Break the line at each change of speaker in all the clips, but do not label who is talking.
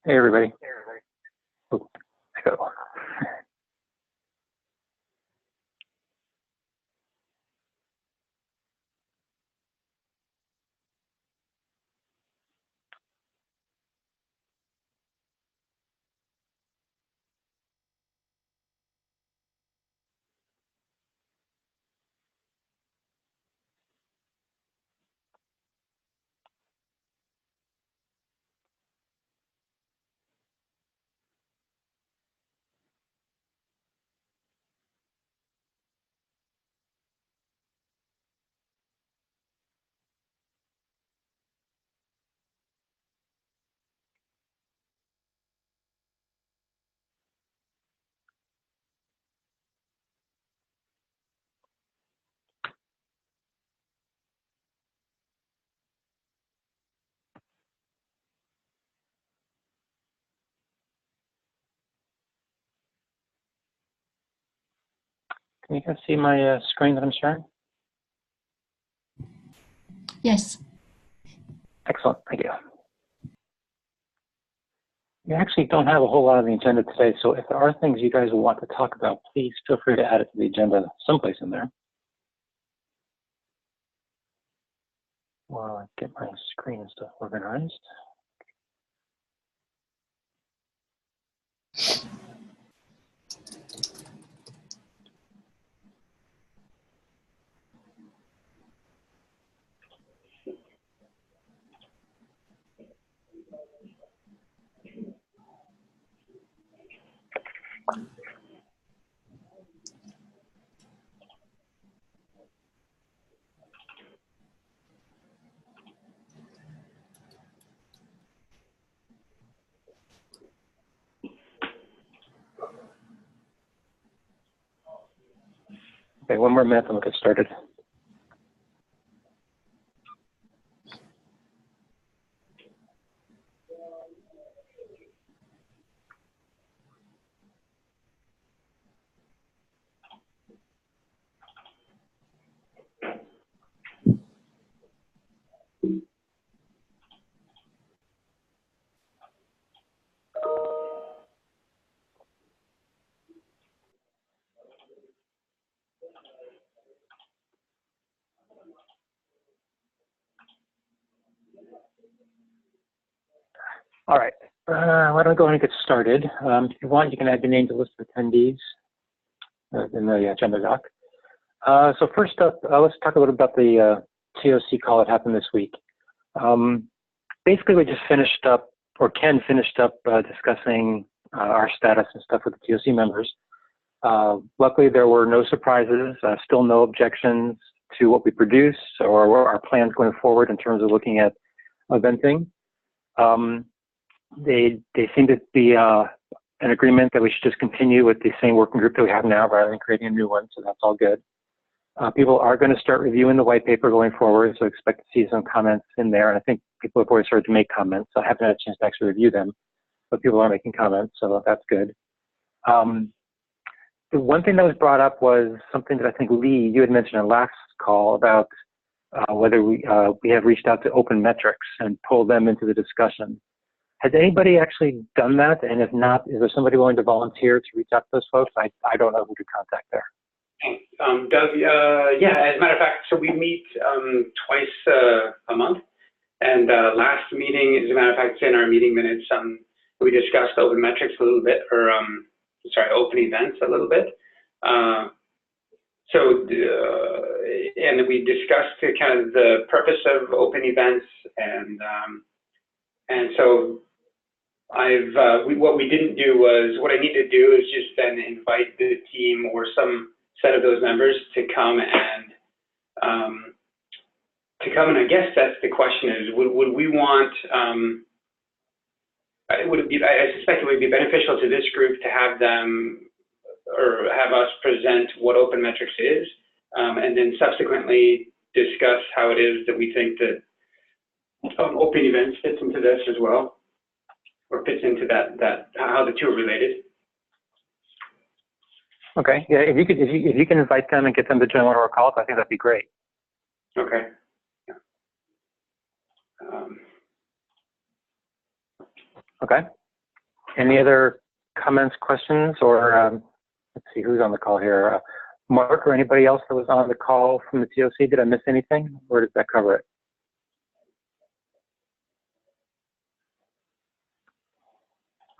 Hey, everybody. Oh, echo. Can you guys see my screen that I'm sharing?
Yes.
Excellent, thank you. We actually don't have a whole lot on the agenda today, so if there are things you guys want to talk about, please feel free to add it to the agenda someplace in there. While I get my screen and stuff organized. Okay, one more minute and we'll get started. All right, why don't I go ahead and get started. If you want, you can add your name to the list of attendees in the agenda doc. So first up, let's talk a little about the TOC call that happened this week. Basically, we just finished up, or Ken finished up discussing our status and stuff with the TOC members. Luckily, there were no surprises, still no objections to what we produce or our plans going forward in terms of looking at eventing. They seem to be an agreement that we should just continue with the same working group that we have now rather than creating a new one, so that's all good. People are going to start reviewing the white paper going forward, so expect to see some comments in there, and I think people have already started to make comments. So I haven't had a chance to actually review them, but people are making comments, so that's good. The one thing that was brought up was something that I think, Lee, you had mentioned in last call about whether we have reached out to open metrics and pulled them into the discussion. Has anybody actually done that? And if not, is there somebody willing to volunteer to reach out to those folks? I don't know who to contact there.
Doug, yeah, as a matter of fact, so we meet twice a month. And last meeting, as a matter of fact, it's in our meeting minutes, we discussed open metrics a little bit, or sorry, open events a little bit. And we discussed kind of the purpose of open events, and so what we didn't do was, what I need to do is just then invite the team or some set of those members to come and I guess that's the question is, would we want, would it be, I suspect it would be beneficial to this group to have them or have us present what open metrics is, and then subsequently discuss how it is that we think that open events fits into this as well, or fits into that how the two are related.
Okay, yeah, if you can invite them and get them to join one of our calls, I think that'd be great.
Okay.
Okay. Any other comments, questions, or let's see who's on the call here. Mark or anybody else that was on the call from the TOC, did I miss anything, or does that cover it?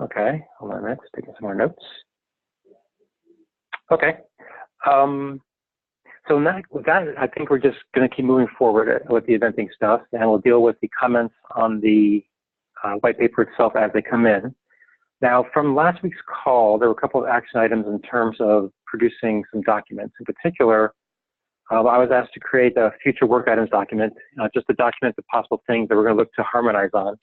Okay, hold on a minute, taking some more notes. Okay, so now with that, I think we're just going to keep moving forward with the eventing stuff, and we'll deal with the comments on the white paper itself as they come in. Now, from last week's call, there were a couple of action items in terms of producing some documents. In particular, I was asked to create a future work items document, just to document the possible things that we're going to look to harmonize on.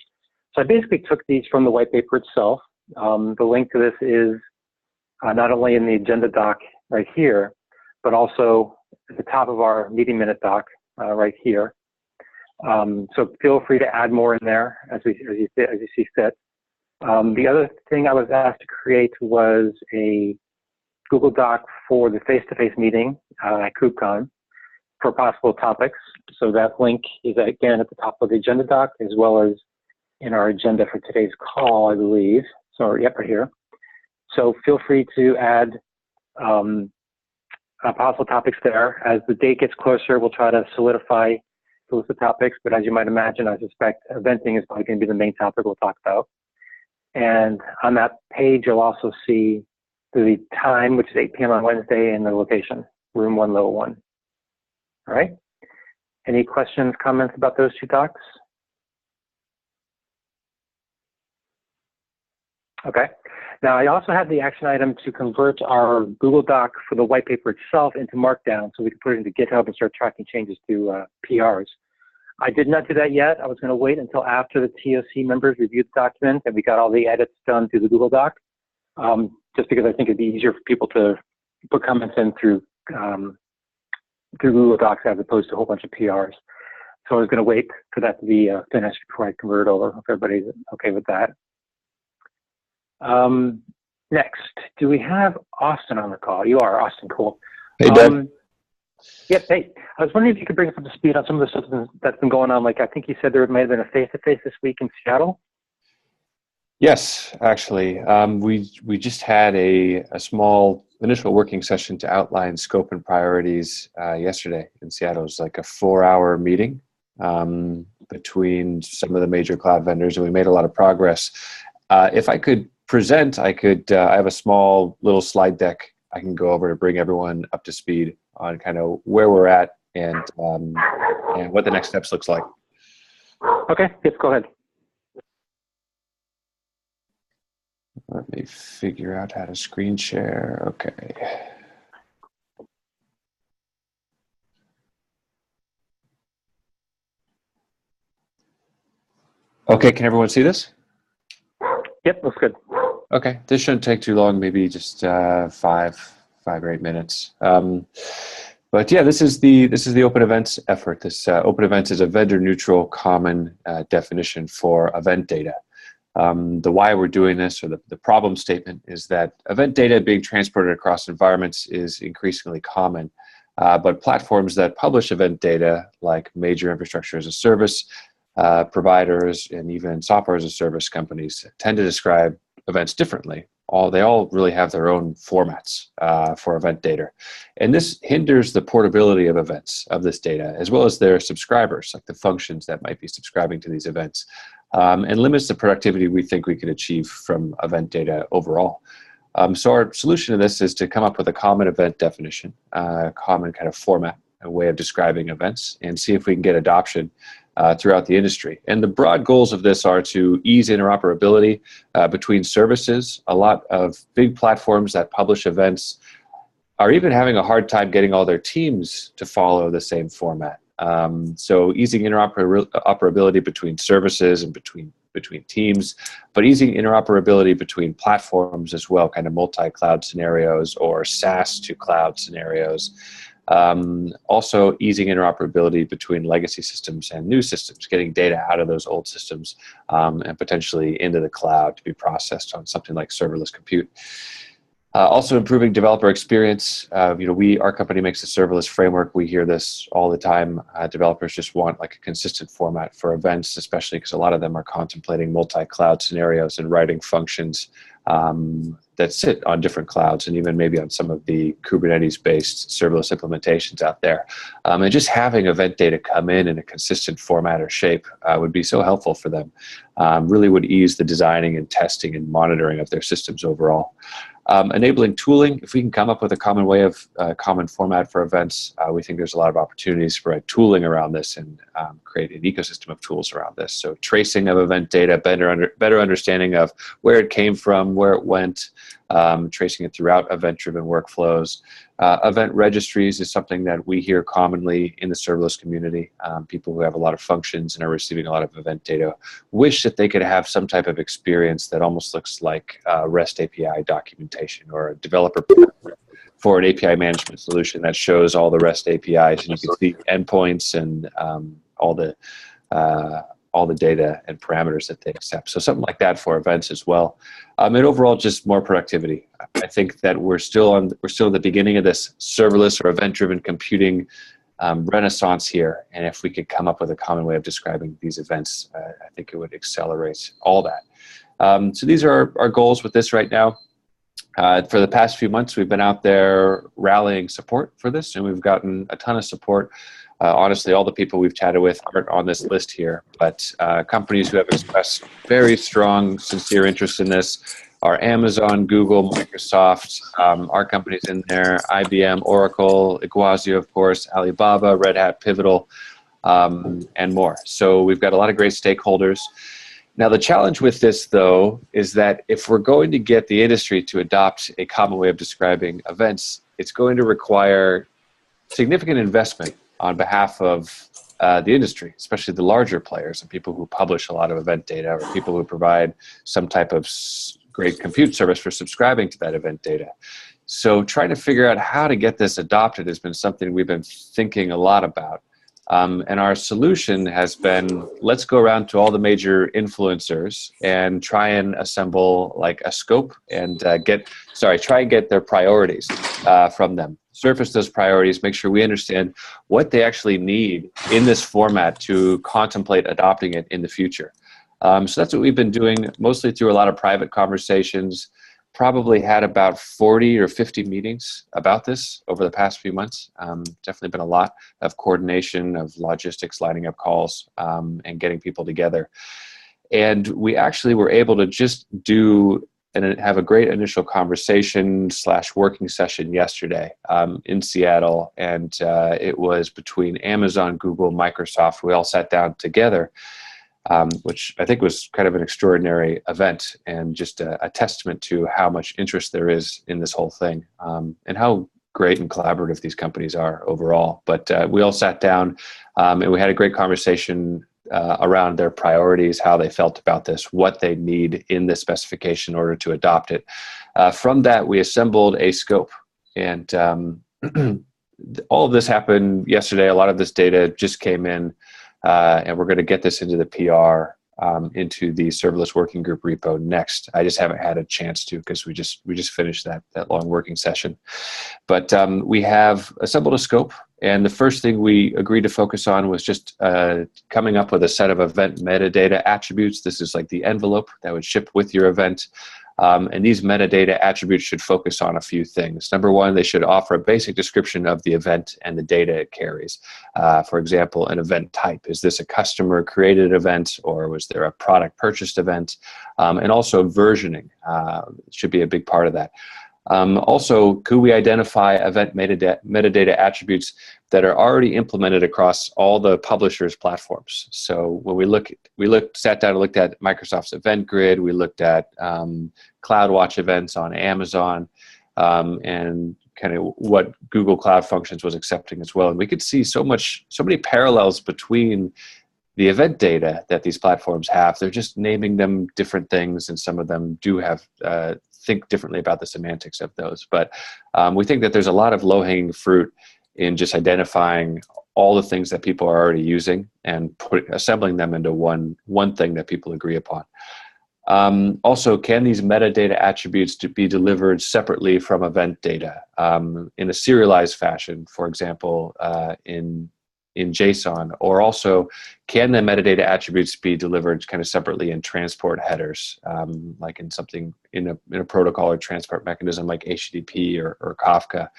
So I basically took these from the white paper itself. The link to this is not only in the agenda doc right here, but also at the top of our meeting minute doc right here. So feel free to add more in there as you see fit. The other thing I was asked to create was a Google Doc for the face-to-face meeting at KubeCon for possible topics. So that link is again at the top of the agenda doc, as well as in our agenda for today's call, I believe. So yep, right here. So feel free to add possible topics there. As the date gets closer, we'll try to solidify the list of topics. But as you might imagine, I suspect eventing is probably going to be the main topic we'll talk about. And on that page, you'll also see the time, which is 8 p.m. on Wednesday, and the location, room 101. All right. Any questions, comments about those two docs? Okay. Now, I also have the action item to convert our Google Doc for the white paper itself into Markdown so we can put it into GitHub and start tracking changes to PRs. I did not do that yet. I was going to wait until after the TOC members reviewed the document and we got all the edits done through the Google Doc, just because I think it'd be easier for people to put comments in through Google Docs as opposed to a whole bunch of PRs. So I was going to wait for that to be finished before I convert it over, if everybody's okay with that. Next, do we have Austin on the call? You are, Austin, cool.
Hey, Doug.
Yep, hey, I was wondering if you could bring us up to speed on some of the stuff that's been going on. Like, I think you said there might have been a face-to-face this week in Seattle.
Yes, actually. We just had a small initial working session to outline scope and priorities yesterday in Seattle. It was like a 4-hour meeting between some of the major cloud vendors, and we made a lot of progress. If I could present, I have a small little slide deck I can go over to bring everyone up to speed on kind of where we're at and what the next steps looks like.
Okay, yes, go ahead.
Let me figure out how to screen share. Okay. Okay, can everyone see this?
Yep, looks good.
Okay, this shouldn't take too long, maybe just 5 or 8 minutes. But yeah, this is the Open Events effort. This Open Events is a vendor-neutral common definition for event data. The why we're doing this, or the problem statement, is that event data being transported across environments is increasingly common, but platforms that publish event data, like major infrastructure as a service providers and even software as a service companies, tend to describe events differently. They all really have their own formats for event data. And this hinders the portability of events, of this data, as well as their subscribers, like the functions that might be subscribing to these events, and limits the productivity we think we can achieve from event data overall. So our solution to this is to come up with a common event definition, a common kind of format, a way of describing events, and see if we can get adoption throughout the industry. And the broad goals of this are to ease interoperability between services. A lot of big platforms that publish events are even having a hard time getting all their teams to follow the same format. So easing interoperability between services and between teams, but easing interoperability between platforms as well, kind of multi-cloud scenarios or SaaS to cloud scenarios. Also easing interoperability between legacy systems and new systems, getting data out of those old systems and potentially into the cloud to be processed on something like serverless compute. Also improving developer experience. Our company makes a serverless framework. We hear this all the time. Developers just want like a consistent format for events, especially because a lot of them are contemplating multi-cloud scenarios and writing functions that sit on different clouds and even maybe on some of the Kubernetes-based serverless implementations out there. And just having event data come in a consistent format or shape would be so helpful for them. Really would ease the designing and testing and monitoring of their systems overall. Enabling tooling, if we can come up with a common way of common format for events, we think there's a lot of opportunities for tooling around this and create an ecosystem of tools around this. So tracing of event data, better understanding of where it came from, where it went, tracing it throughout event-driven workflows. Event registries is something that we hear commonly in the serverless community. People who have a lot of functions and are receiving a lot of event data wish that they could have some type of experience that almost looks like REST API documentation or a developer for an API management solution that shows all the REST APIs, and you can see endpoints and all the data and parameters that they accept. So something like that for events as well. And overall, just more productivity. I think that we're still at the beginning of this serverless or event-driven computing renaissance here. And if we could come up with a common way of describing these events, I think it would accelerate all that. So these are our goals with this right now. For the past few months, we've been out there rallying support for this, and we've gotten a ton of support. Honestly, all the people we've chatted with aren't on this list here, but companies who have expressed very strong, sincere interest in this are Amazon, Google, Microsoft, our companies in there, IBM, Oracle, Iguazio, of course, Alibaba, Red Hat, Pivotal, and more. So we've got a lot of great stakeholders. Now, the challenge with this, though, is that if we're going to get the industry to adopt a common way of describing events, it's going to require significant investment on behalf of the industry, especially the larger players and people who publish a lot of event data or people who provide some type of great compute service for subscribing to that event data. So trying to figure out how to get this adopted has been something we've been thinking a lot about. And our solution has been, let's go around to all the major influencers and try and assemble like a scope and try and get their priorities from them. Surface those priorities, make sure we understand what they actually need in this format to contemplate adopting it in the future. So that's what we've been doing, mostly through a lot of private conversations. Probably had about 40 or 50 meetings about this over the past few months. Definitely been a lot of coordination, of logistics, lining up calls, and getting people together. And we actually were able to just do and have a great initial conversation / working session yesterday in Seattle. And it was between Amazon, Google, Microsoft. We all sat down together, which I think was kind of an extraordinary event and just a testament to how much interest there is in this whole thing and how great and collaborative these companies are overall. But we all sat down and we had a great conversation around their priorities, how they felt about this, what they need in this specification in order to adopt it. From that, we assembled a scope. And all of this happened yesterday. A lot of this data just came in. And we're going to get this into the PR, into the serverless working group repo next. I just haven't had a chance to because we just finished that long working session. But we have assembled a scope, and the first thing we agreed to focus on was just coming up with a set of event metadata attributes. This is like the envelope that would ship with your event. And these metadata attributes should focus on a few things. Number one, they should offer a basic description of the event and the data it carries. For example, an event type. Is this a customer created event, or was there a product purchased event? And also versioning should be a big part of that. Also, could we identify event metadata attributes that are already implemented across all the publishers' platforms? So when we sat down and looked at Microsoft's Event Grid, we looked at CloudWatch events on Amazon, and kind of what Google Cloud Functions was accepting as well. And we could see so many parallels between the event data that these platforms have. They're just naming them different things, and some of them do have think differently about the semantics of those. But we think that there's a lot of low-hanging fruit in just identifying all the things that people are already using and assembling them into one thing that people agree upon. Also, can these metadata attributes be delivered separately from event data in a serialized fashion, for example, in JSON? Or also, can the metadata attributes be delivered kind of separately in transport headers, like in something in a protocol or transport mechanism like HTTP or Kafka?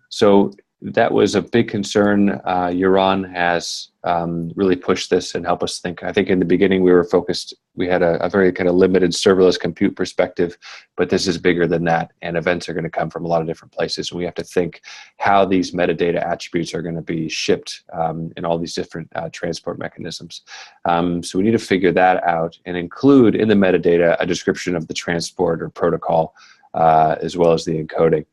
So that was a big concern. Yaron has really pushed this and helped us think. I think in the beginning we were focused, we had a very kind of limited serverless compute perspective, but this is bigger than that, and events are going to come from a lot of different places. And we have to think how these metadata attributes are going to be shipped in all these different transport mechanisms. So we need to figure that out and include in the metadata a description of the transport or protocol as well as the encoding.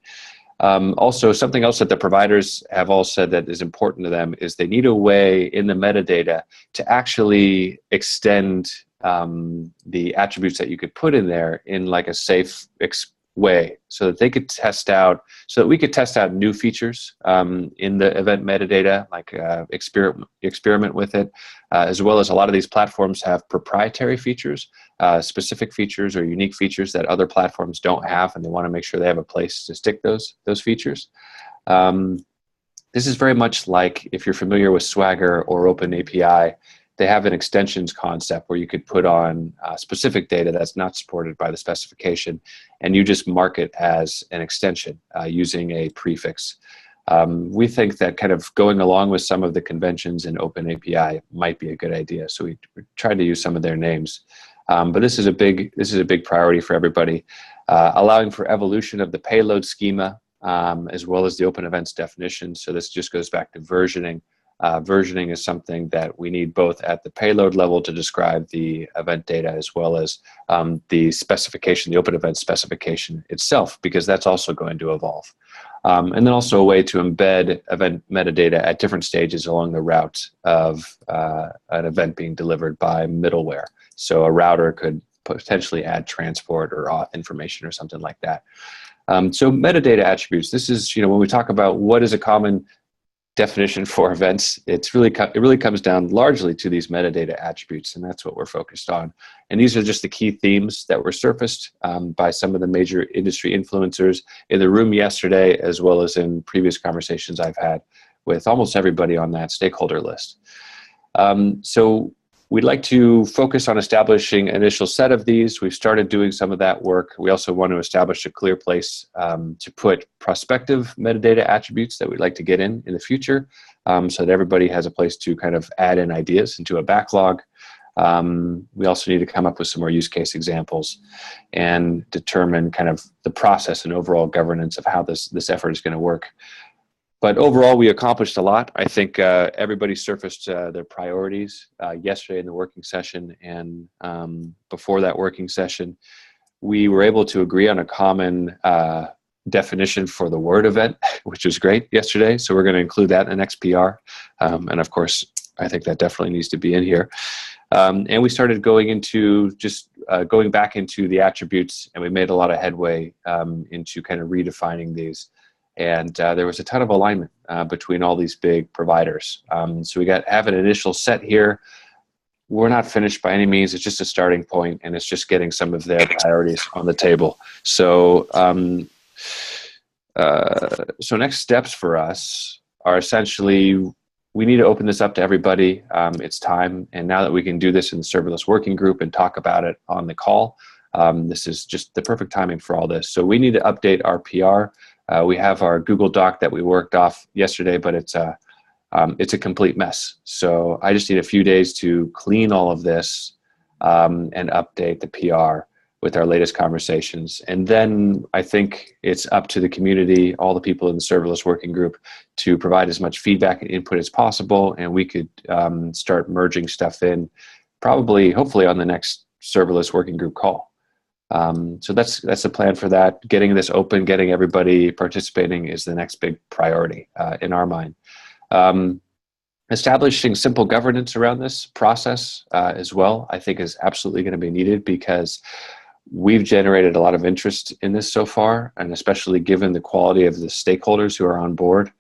Also, something else that the providers have all said that is important to them is they need a way in the metadata to actually extend the attributes that you could put in there in like a safe way, so that they could test out, so that we could test out new features in the event metadata, like experiment with it, as well as a lot of these platforms have proprietary features, specific features or unique features that other platforms don't have, and they want to make sure they have a place to stick those features. This is very much like if you're familiar with Swagger or OpenAPI. They have an extensions concept where you could put on specific data that's not supported by the specification, and you just mark it as an extension using a prefix. We think that kind of going along with some of the conventions in OpenAPI might be a good idea. So we tried to use some of their names, but this is a big priority for everybody, allowing for evolution of the payload schema as well as the open events definition. So this just goes back to versioning. Versioning is something that we need both at the payload level to describe the event data as well as the specification, the open event specification itself, because that's also going to evolve. And then also a way to embed event metadata at different stages along the route of an event being delivered by middleware. So a router could potentially add transport or auth information or something like that. So metadata attributes, this is, when we talk about what is a common definition for events, it really comes down largely to these metadata attributes, and that's what we're focused on. And these are just the key themes that were surfaced by some of the major industry influencers in the room yesterday, as well as in previous conversations I've had with almost everybody on that stakeholder list. So we'd like to focus on establishing an initial set of these. We've started doing some of that work. We also want to establish a clear place to put prospective metadata attributes that we'd like to get in the future, so that everybody has a place to kind of add in ideas into a backlog. We also need to come up with some more use case examples and determine kind of the process and overall governance of how this effort is going to work. But overall, we accomplished a lot. I think everybody surfaced their priorities yesterday in the working session, and before that working session, we were able to agree on a common definition for the word event, which was great yesterday. So we're going to include that in the next PR. And of course, I think that definitely needs to be in here. And we started going into going back into the attributes, and we made a lot of headway into kind of redefining these. And there was a ton of alignment between all these big providers. So we have an initial set here. We're not finished by any means. It's just a starting point, and it's just getting some of their priorities on the table. So, so next steps for us are essentially, we need to open this up to everybody. It's time, and now that we can do this in the serverless working group and talk about it on the call, this is just the perfect timing for all this. So we need to update our PR. We have our Google Doc that we worked off yesterday, but it's a complete mess. So I just need a few days to clean all of this and update the PR with our latest conversations. And then I think it's up to the community, all the people in the serverless working group, to provide as much feedback and input as possible, and we could start merging stuff in, hopefully on the next serverless working group call. So that's the plan for that. Getting this open, getting everybody participating is the next big priority in our mind. Establishing simple governance around this process as well, I think, is absolutely going to be needed, because we've generated a lot of interest in this so far, and especially given the quality of the stakeholders who are on board,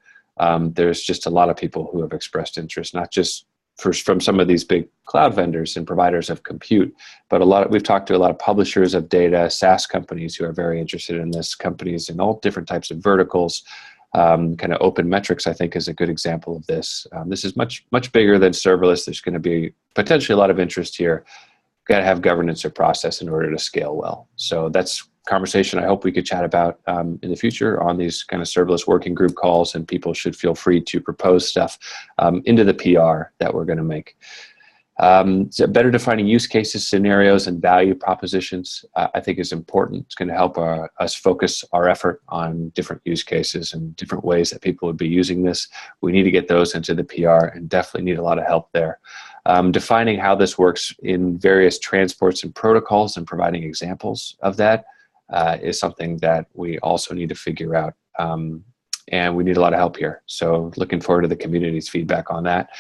there's just a lot of people who have expressed interest, not just from some of these big cloud vendors and providers of compute, but we've talked to a lot of publishers of data, SaaS companies who are very interested in this, companies in all different types of verticals. Kind of open metrics, I think, is a good example of this. This is much bigger than serverless. There's going to be potentially a lot of interest here. Got to have governance or process in order to scale well. So that's conversation I hope we could chat about in the future on these kind of serverless working group calls, and people should feel free to propose stuff into the PR that we're going to make. So better defining use cases, scenarios, and value propositions, I think is important. It's going to help us focus our effort on different use cases and different ways that people would be using this. We need to get those into the PR and definitely need a lot of help there. Defining how this works in various transports and protocols and providing examples of that is something that we also need to figure out. And we need a lot of help here. So looking forward to the community's feedback on that.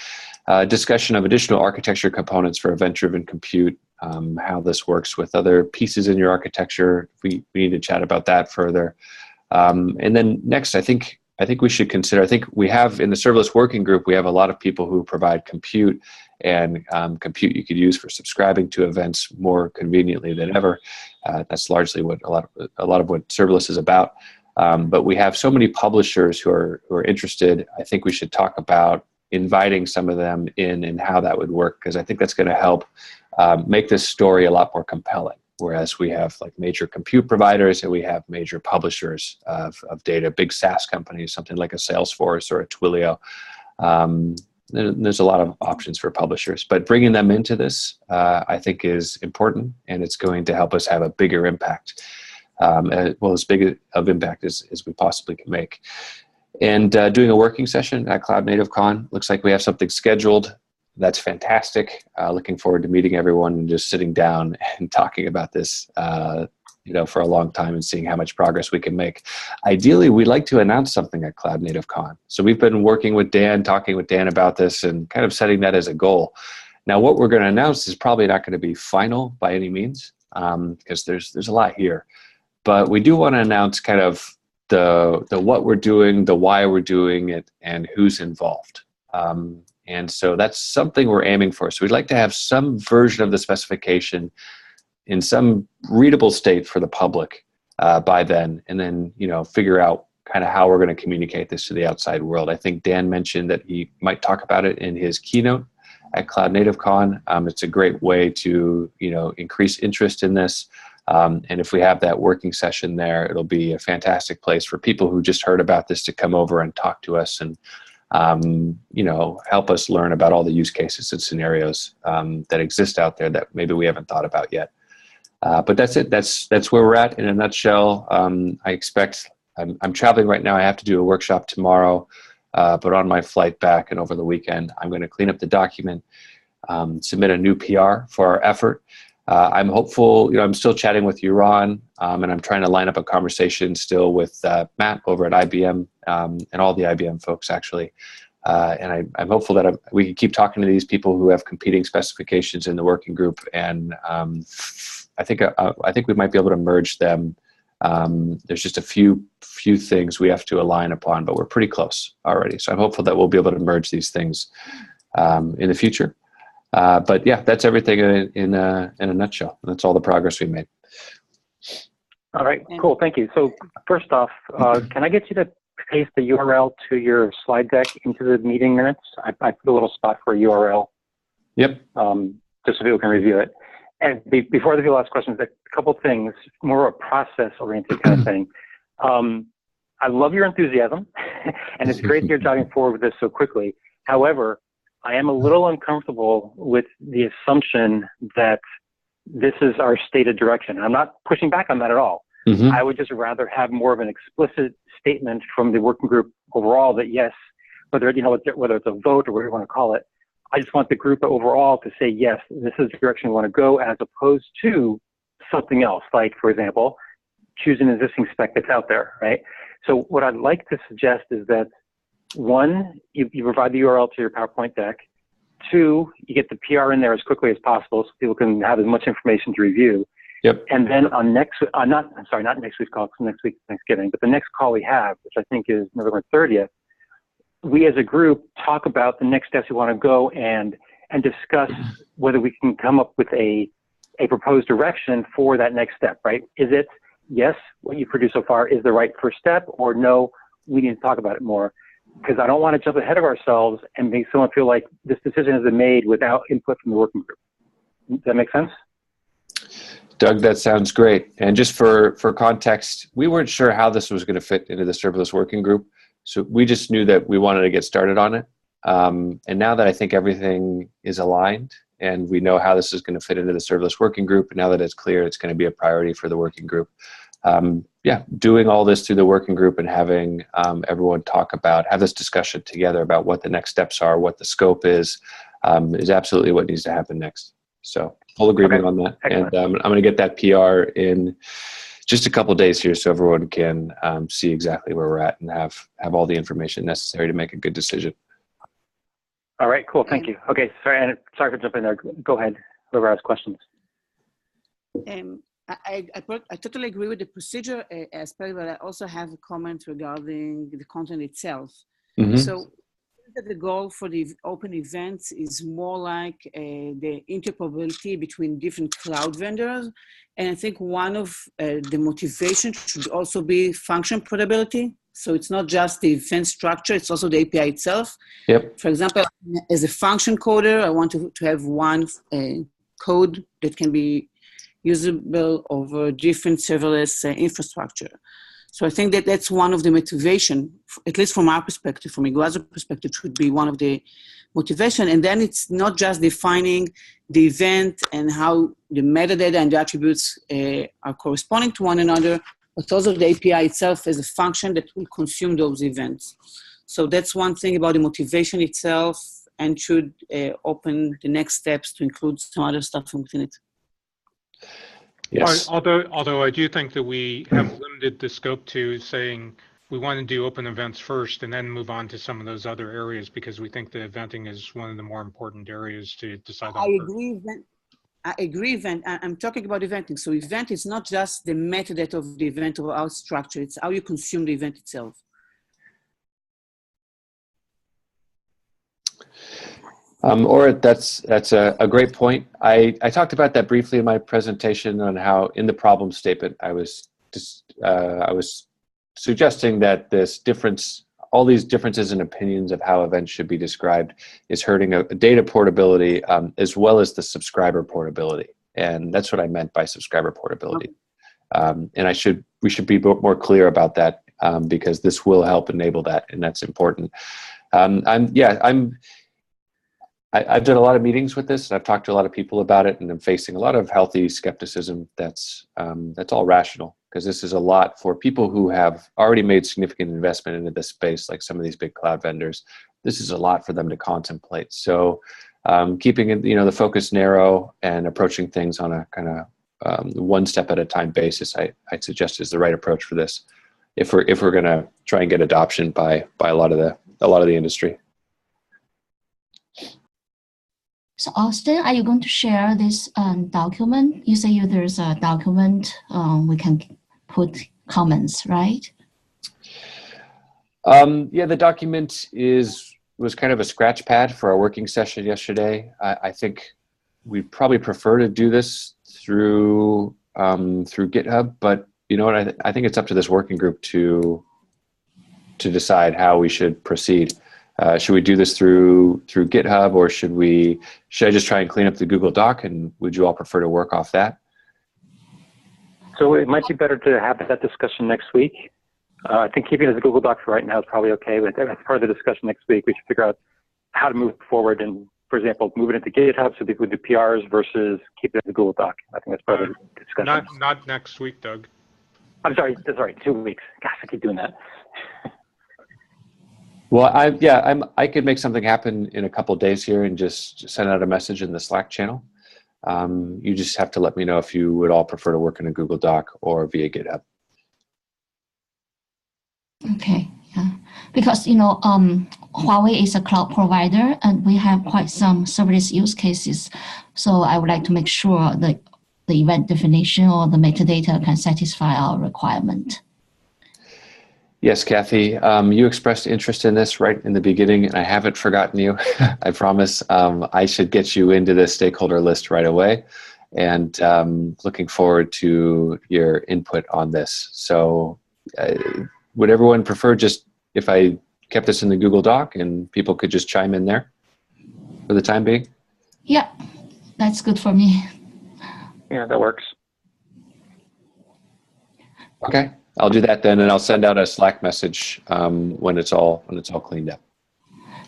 Discussion of additional architecture components for event-driven compute, how this works with other pieces in your architecture. We need to chat about that further. And then next, I think we should consider, I think we have in the serverless working group, we have a lot of people who provide compute and compute you could use for subscribing to events more conveniently than ever. That's largely what a lot of what serverless is about. But we have so many publishers who are interested. I think we should talk about inviting some of them in and how that would work, because I think that's going to help make this story a lot more compelling. Whereas we have like major compute providers and we have major publishers of data, big SaaS companies, something like a Salesforce or a Twilio. There's a lot of options for publishers, but bringing them into this, I think, is important, and it's going to help us have a bigger impact, as big of impact as we possibly can make. And doing a working session at Cloud Native Con. Looks like we have something scheduled. That's fantastic. Looking forward to meeting everyone and just sitting down and talking about this, for a long time and seeing how much progress we can make. Ideally, we'd like to announce something at Cloud Native Con. So we've been working with Dan, talking with Dan about this, and kind of setting that as a goal. Now, what we're going to announce is probably not going to be final by any means, because there's a lot here. But we do want to announce kind of the what we're doing, the why we're doing it, and who's involved. And so that's something we're aiming for. So we'd like to have some version of the specification in some readable state for the public by then, and then figure out kind of how we're going to communicate this to the outside world. I think Dan mentioned that he might talk about it in his keynote at Cloud Native Con. It's a great way to increase interest in this. And if we have that working session there, it'll be a fantastic place for people who just heard about this to come over and talk to us and help us learn about all the use cases and scenarios that exist out there that maybe we haven't thought about yet. But that's it. That's where we're at in a nutshell. I expect I'm traveling right now. I have to do a workshop tomorrow, but on my flight back and over the weekend, I'm going to clean up the document, submit a new PR for our effort. I'm hopeful. I'm still chatting with you, Ron, and I'm trying to line up a conversation still with Matt over at IBM and all the IBM folks actually. And I'm hopeful that we can keep talking to these people who have competing specifications in the working group, and I think we might be able to merge them. There's just a few things we have to align upon, but we're pretty close already. So I'm hopeful that we'll be able to merge these things in the future. But yeah, that's everything in a nutshell. That's all the progress we made.
All right, cool. Thank you. So first off, can I get you to paste the URL to your slide deck into the meeting minutes? I put a little spot for a URL. Yep. Just so people can review it. And before the people ask questions, a couple things, more of a process-oriented kind of thing. I love your enthusiasm, and it's great that you're driving forward with this so quickly. However, I am a little uncomfortable with the assumption that this is our stated direction. I'm not pushing back on that at all. Mm-hmm. I would just rather have more of an explicit statement from the working group overall that yes, whether it's a vote or whatever you want to call it, I just want the group overall to say, yes, this is the direction we want to go, as opposed to something else. Like, for example, choose an existing spec that's out there, right? So what I'd like to suggest is that, one, you provide the URL to your PowerPoint deck. Two, you get the PR in there as quickly as possible so people can have as much information to review. Yep. And then on not next week's call, because next week's Thanksgiving, but the next call we have, which I think is November 30th, we as a group talk about the next steps we want to go and and discuss whether we can come up with a proposed direction for that next step, right? Is it, yes, what you've produced so far is the right first step, or no, we need to talk about it more? Because I don't want to jump ahead of ourselves and make someone feel like this decision has been made without input from the working group. Does that make sense?
Doug, that sounds great. And just for context, we weren't sure how this was going to fit into the serverless working group. So we just knew that we wanted to get started on it. And now that I think everything is aligned and we know how this is going to fit into the serverless working group, and now that it's clear it's going to be a priority for the working group, yeah, doing all this through the working group and having everyone have this discussion together about what the next steps are, what the scope is absolutely what needs to happen next. So full agreement on that. Excellent. And I'm going to get that PR in just a couple of days here so everyone can see exactly where we're at and have all the information necessary to make a good decision.
All right, cool, thank you. Okay, sorry for jumping there. Go ahead, whoever has questions.
I totally agree with the procedure aspect, but I also have a comment regarding the content itself. Mm-hmm. So the goal for the open events is more like the interoperability between different cloud vendors. And I think one of the motivation should also be function portability. So it's not just the event structure, it's also the API itself. Yep. For example, as a function coder, I want to have one code that can be usable over different serverless infrastructure. So I think that that's one of the motivation, at least from our perspective, from Iguazu's perspective, should be one of the motivation. And then it's not just defining the event and how the metadata and the attributes are corresponding to one another, but also the API itself as a function that will consume those events. So that's one thing about the motivation itself, and should open the next steps to include some other stuff within it.
Yes.
Although I do think that we have limited the scope to saying we want to do open events first and then move on to some of those other areas, because we think the eventing is one of the more important areas to decide on.
I agree. I'm talking about eventing. So event is not just the metadata of the event or our structure. It's how you consume the event itself.
Or that's a great point. I talked about that briefly in my presentation on how in the problem statement I was suggesting that this difference, all these differences in opinions of how events should be described, is hurting a data portability as well as the subscriber portability, and that's what I meant by subscriber portability. And we should be more clear about that because this will help enable that, and that's important. I've done a lot of meetings with this, and I've talked to a lot of people about it, and I'm facing a lot of healthy skepticism. That's all rational, because this is a lot for people who have already made significant investment into this space, like some of these big cloud vendors. This is a lot for them to contemplate. So keeping it, the focus narrow and approaching things on a kind of one step at a time basis, I'd suggest is the right approach for this, if we're going to try and get adoption by a lot of the industry.
So Austin, are you going to share this document? You say there's a document we can put comments, right?
Yeah, the document was kind of a scratch pad for our working session yesterday. I think we'd probably prefer to do this through GitHub, but you know what? I think it's up to this working group to decide how we should proceed. Should we do this through GitHub, or should I just try and clean up the Google Doc, and would you all prefer to work off that?
So it might be better to have that discussion next week. I think keeping it as a Google Doc for right now is probably okay, but as part of the discussion next week, we should figure out how to move forward and, for example, move it into GitHub so people do PRs versus keep it as a Google Doc. I think that's part of the discussion.
Not next week, Doug.
I'm sorry, 2 weeks. Gosh, I keep doing that.
Well, I could make something happen in a couple of days here and just send out a message in the Slack channel. You just have to let me know if you would all prefer to work in a Google Doc or via GitHub.
Okay, yeah, because Huawei is a cloud provider, and we have quite some serverless use cases. So I would like to make sure that the event definition or the metadata can satisfy our requirement.
Yes, Kathy, you expressed interest in this right in the beginning, and I haven't forgotten you. I promise. I should get you into the stakeholder list right away, and looking forward to your input on this. So would everyone prefer just if I kept this in the Google Doc and people could just chime in there for the time being?
Yeah, that's good for me.
Yeah, that works.
Okay, I'll do that then, and I'll send out a Slack message when it's all cleaned up.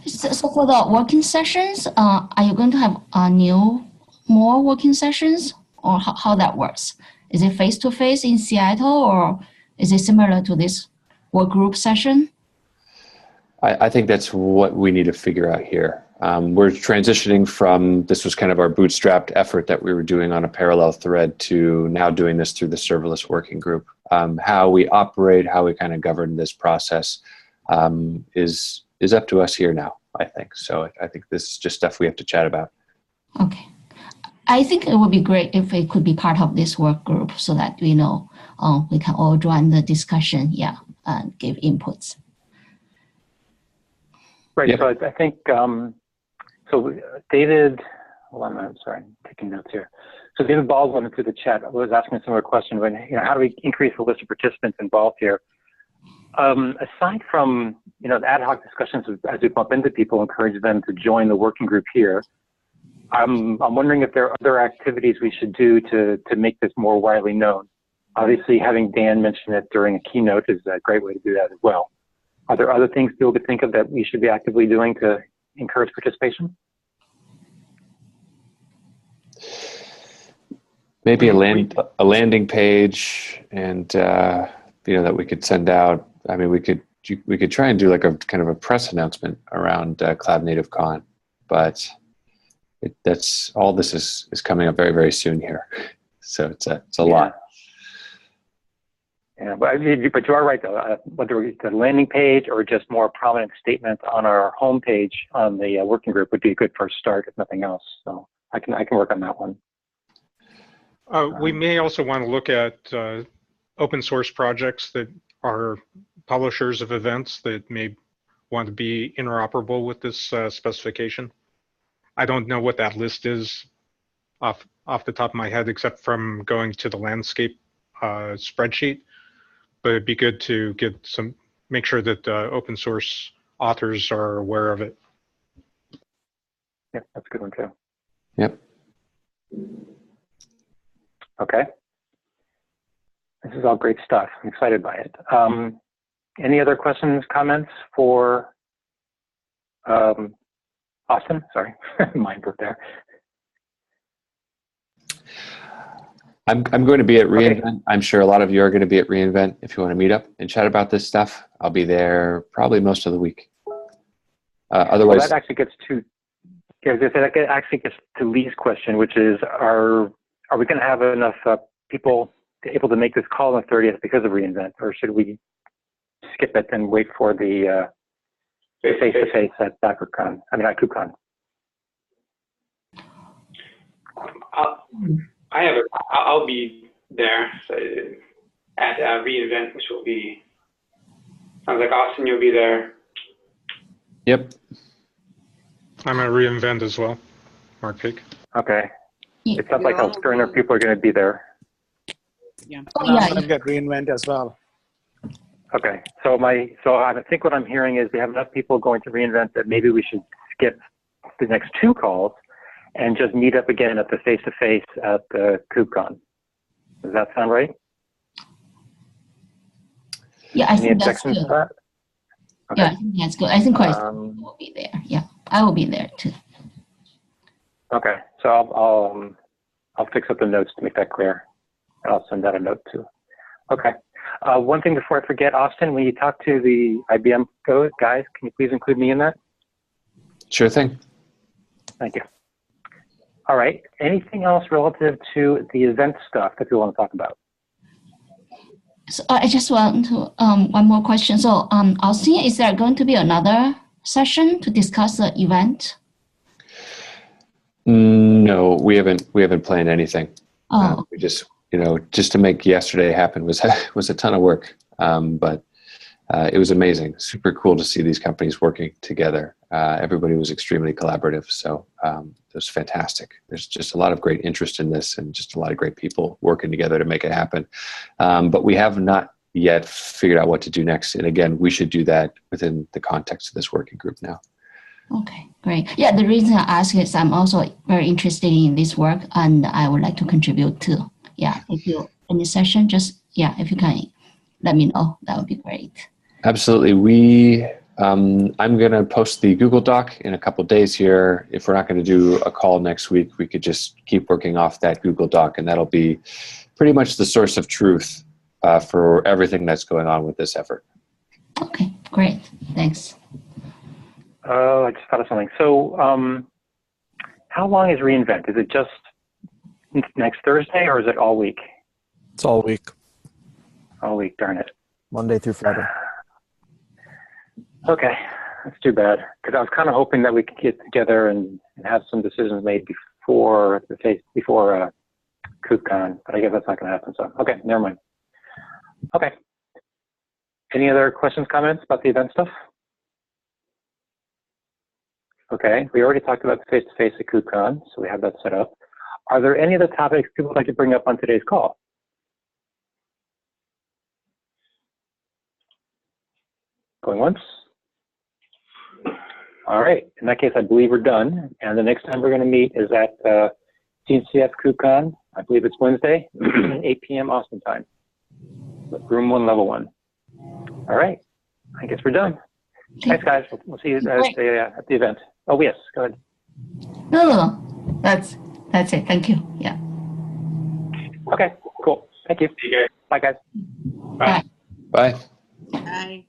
So for the working sessions, are you going to have more working sessions, or how that works? Is it face-to-face in Seattle, or is it similar to this work group session?
I think that's what we need to figure out here. We're transitioning from, this was kind of our bootstrapped effort that we were doing on a parallel thread, to now doing this through the serverless working group. How we operate, how we kind of govern this process is up to us here now, I think. So I think this is just stuff we have to chat about.
Okay. I think it would be great if it could be part of this work group so that we know we can all join the discussion, yeah, and give inputs.
Right.
Yep.
So I think, so David, hold on, I'm sorry, I'm taking notes here. So David Baldwin through the chat was asking a similar question when, how do we increase the list of participants involved here? Aside from, the ad hoc discussions as we bump into people, encourage them to join the working group here. I'm wondering if there are other activities we should do to make this more widely known. Obviously, having Dan mention it during a keynote is a great way to do that as well. Are there other things people could think of that we should be actively doing to encourage participation?
Maybe a landing page, and that we could send out. I mean, we could try and do like a kind of a press announcement around Cloud Native Con, but that's all. This is coming up very, very soon here, so it's a lot.
Yeah, but you are right though. Whether it's a landing page or just more prominent statements on our homepage on the working group would be a good first start, if nothing else. So I can work on that one.
We may also want to look at open source projects that are publishers of events that may want to be interoperable with this specification. I don't know what that list is off the top of my head, except from going to the landscape spreadsheet. But it'd be good to make sure that open source authors are aware of it.
Yep, that's a good one too.
Yep.
Okay. This is all great stuff. I'm excited by it. Any other questions, comments for Austin? Sorry, mind broke there.
I'm going to be at reInvent.
Okay.
I'm sure a lot of you are going to be at reInvent. If you want to meet up and chat about this stuff, I'll be there probably most of the week. Otherwise,
well, that actually gets to Lee's question, which is, are we going to have enough people able to make this call on the 30th because of reInvent, or should we skip it and wait for the face-to-face at DockerCon? I mean, at KubeCon.
I'll be there at reInvent, which will be, sounds like Austin, you'll be there.
Yep.
I'm at reInvent as well, Mark Peak.
Okay. It sounds like a certain number of people are going to be there.
Yeah.
I'm going to get reInvent as well.
Okay. So I think what I'm hearing is we have enough people going to reInvent that maybe we should skip the next two calls and just meet up again at the face-to-face at the KubeCon. Does that sound right?
Yeah, I think that's good.
To that? Okay.
Yeah, I think that's good. I think quite will be there. Yeah, I will be there too.
Okay, so I'll fix up the notes to make that clear. I'll send out a note too. Okay. One thing before I forget, Austin, when you talk to the IBM guys, can you please include me in that?
Sure thing.
Thank you. All right. Anything else relative to the event stuff that you want to talk about?
So I just want to one more question. So Austin, is there going to be another session to discuss the event?
No, we haven't planned anything.
Oh.
We just to make yesterday happen was a ton of work. But it was amazing. Super cool to see these companies working together. Everybody was extremely collaborative. So it was fantastic. There's just a lot of great interest in this and just a lot of great people working together to make it happen. But we have not yet figured out what to do next. And again, we should do that within the context of this working group now.
Okay, great. Yeah, the reason I ask is I'm also very interested in this work and I would like to contribute too. Yeah, if you in the session, just, yeah, if you can let me know, that would be great.
Absolutely. I'm going to post the Google Doc in a couple of days here. If we're not going to do a call next week, we could just keep working off that Google Doc, and that'll be pretty much the source of truth for everything that's going on with this effort.
Okay, great. Thanks.
Oh, I just thought of something. So how long is reInvent? Is it just next Thursday or is it all week?
It's all week,
All week, darn it.
Monday through Friday.
Okay, that's too bad. Because I was kind of hoping that we could get together and have some decisions made before KubeCon, but I guess that's not going to happen. So, okay, never mind. Okay. Any other questions, comments about the event stuff? Okay, we already talked about the face-to-face at KubeCon, so we have that set up. Are there any other topics people would like to bring up on today's call? Going once? All right, in that case, I believe we're done. And the next time we're going to meet is at CNCF KubeCon. I believe it's Wednesday, 8 p.m. Austin time. Room 1, level 1. All right, I guess we're done. Thanks, guys. We'll see you at the event. Oh, yes, go ahead.
No. That's it. Thank you. Yeah.
Okay, cool. Thank you.
See you guys.
Bye, guys.
Bye.
Bye.
Bye.